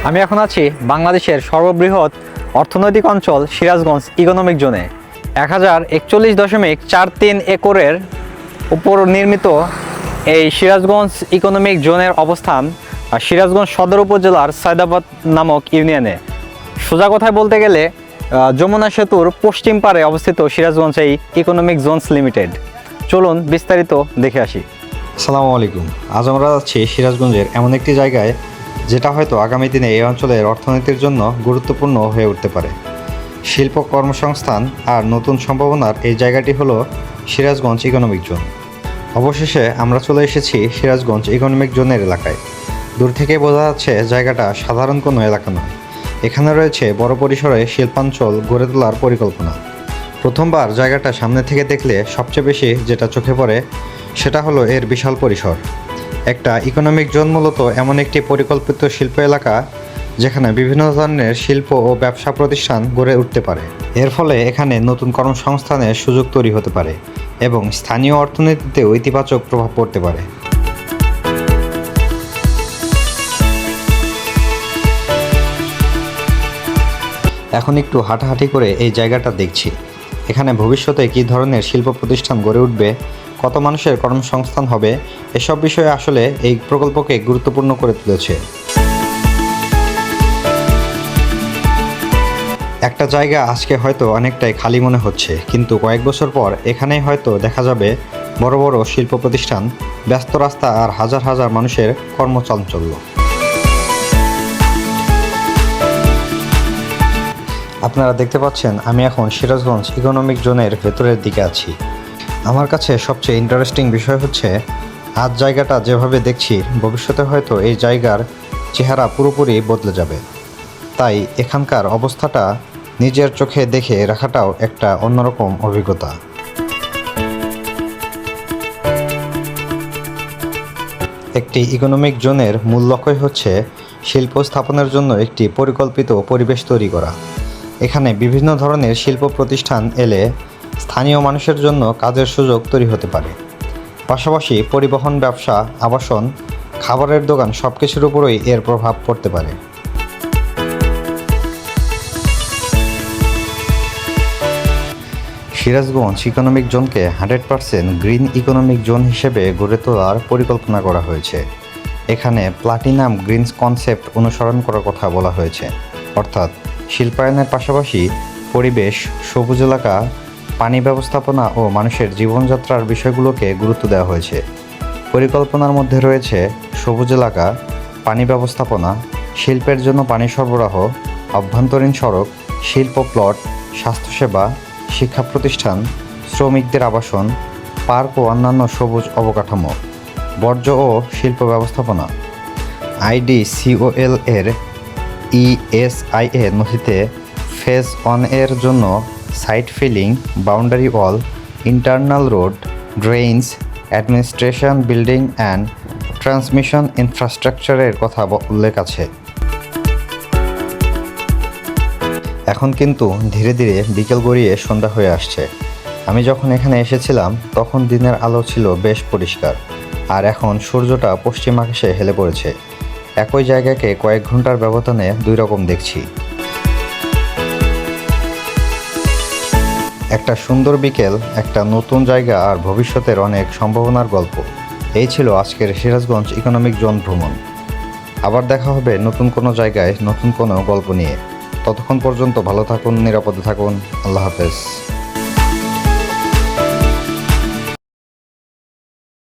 আমি এখন আছি বাংলাদেশের সর্ববৃহৎ অর্থনৈতিক অঞ্চল সিরাজগঞ্জ ইকোনমিক জোনে। 1041.43 একরের উপর নির্মিত এই সিরাজগঞ্জ ইকোনমিক জোনের অবস্থান সিরাজগঞ্জ সদর উপজেলার সায়দাবাদ নামক ইউনিয়নে। সোজা কথায় বলতে গেলে যমুনা সেতুর পশ্চিম পারে অবস্থিত সিরাজগঞ্জ এই ইকোনমিক জোনস লিমিটেড। চলুন বিস্তারিত দেখে আসি। আসসালামু আলাইকুম। আজ আমরা যাচ্ছি সিরাজগঞ্জের এমন একটি জায়গায় যেটা হয়তো আগামী দিনে এই অঞ্চলের অর্থনীতির জন্য গুরুত্বপূর্ণ হয়ে উঠতে পারে। শিল্প কর্মসংস্থান আর নতুন সম্ভাবনার এই জায়গাটি হলো সিরাজগঞ্জ ইকোনমিক জোন। অবশেষে আমরা চলে এসেছি সিরাজগঞ্জ ইকোনমিক জোনের এলাকায়। দূর থেকে বোঝা যাচ্ছে জায়গাটা সাধারণ কোনো এলাকা নয়। এখানে রয়েছে বড় পরিসরে শিল্পাঞ্চল গড়ে তোলার পরিকল্পনা। প্রথমবার জায়গাটা সামনে থেকে দেখলে সবচেয়ে বেশি যেটা চোখে পড়ে সেটা হলো এর বিশাল পরিসর। একটা ইকোনমিক জোন মূলত এমন একটি পরিকল্পিত শিল্প এলাকা যেখানে বিভিন্ন ধরনের শিল্প ও ব্যবসা প্রতিষ্ঠান গড়ে উঠতে পারে। এর ফলে এখানে নতুন কর্মসংস্থানের সুযোগ তৈরি হতে পারে এবং স্থানীয় অর্থনীতিতেও ইতিবাচক প্রভাব পড়তে পারে। এখন একটু হাঁটাহাঁটি করে এই জায়গাটা দেখছি। এখানে ভবিষ্যতে কী ধরনের শিল্প প্রতিষ্ঠান গড়ে উঠবে, কত মানুষের কর্মসংস্থান হবে, এসব বিষয়ে আসলে এই প্রকল্পকে গুরুত্বপূর্ণ করে তুলেছে। একটা জায়গা আজকে হয়তো অনেকটাই খালি মনে হচ্ছে, কিন্তু কয়েক বছর পর এখানেই হয়তো দেখা যাবে বড় বড় শিল্প প্রতিষ্ঠান, ব্যস্ত রাস্তা আর হাজার হাজার মানুষের কর্মচাঞ্চল্য। আপনারা দেখতে পাচ্ছেন আমি এখন সিরাজগঞ্জ ইকোনমিক জোনের ভেতরের দিকে আছি। আমার কাছে সবচেয়ে ইন্টারেস্টিং বিষয় হচ্ছে আজ জায়গাটা যেভাবে দেখছি ভবিষ্যতে হয়তো এই জায়গার চেহারা পুরোপুরি বদলে যাবে। তাই এখানকার অবস্থাটা নিজের চোখে দেখে রাখাটাও একটা অন্যরকম অভিজ্ঞতা। একটি ইকোনমিক জোনের মূল লক্ষ্যই হচ্ছে শিল্প স্থাপনের জন্য একটি পরিকল্পিত পরিবেশ তৈরি করা। এখানে বিভিন্ন ধরনের শিল্প প্রতিষ্ঠান এলে স্থানীয় মানুষের জন্য কাজের সুযোগ তৈরি হতে পারে। পাশাপাশি পরিবহন ব্যবসা, আবাসন, খাবারের দোকান সব কিছুর উপরই এর প্রভাব পড়তে পারে। সিরাজগঞ্জ ইকোনমিক জোনকে 100% গ্রিন ইকোনমিক জোন হিসেবে গড়ে তোলার পরিকল্পনা করা হয়েছে। এখানে প্লাটিনাম গ্রিনস কনসেপ্ট অনুসরণ করার কথা বলা হয়েছে, অর্থাৎ শিল্পায়নের পাশাপাশি পরিবেশ, সবুজ এলাকা, পানি ব্যবস্থাপনা ও মানুষের জীবনযাত্রার বিষয়গুলোকে গুরুত্ব দেওয়া হয়েছে। পরিকল্পনার মধ্যে রয়েছে সবুজ এলাকা, পানি ব্যবস্থাপনা, শিল্পের জন্য পানি সরবরাহ, অভ্যন্তরীণ সড়ক, শিল্প প্লট, স্বাস্থ্যসেবা, শিক্ষা প্রতিষ্ঠান, শ্রমিকদের আবাসন, পার্ক ও অন্যান্য সবুজ অবকাঠামো, বর্জ্য ও শিল্প ব্যবস্থাপনা। IDCOL এর ESIA নথিতে ফেজ 1 এর জন্য site filling, boundary wall, internal road, drains, administration building and transmission ইনফ্রাস্ট্রাকচারের কথা উল্লেখ আছে। এখন কিন্তু ধীরে ধীরে বিকেল গড়িয়ে সন্ধ্যা হয়ে আসছে। আমি যখন এখানে এসেছিলাম তখন দিনের আলো ছিল বেশ পরিষ্কার, আর এখন সূর্যটা পশ্চিম আকাশে হেলে পড়েছে। একই জায়গাকে কয়েক ঘন্টার ব্যবধানে দুই রকম দেখছি। একটা সুন্দর বিকেল, একটা নতুন জায়গা আর ভবিষ্যতের অনেক সম্ভাবনার গল্প। এই ছিল আজকের সিরাজগঞ্জ ইকোনমিক জোন ভ্রমণ। আবার দেখা হবে নতুন কোনো জায়গায় নতুন কোনো গল্প নিয়ে। ততক্ষণ পর্যন্ত ভালো থাকুন, নিরাপদে থাকুন। আল্লাহ হাফেজ।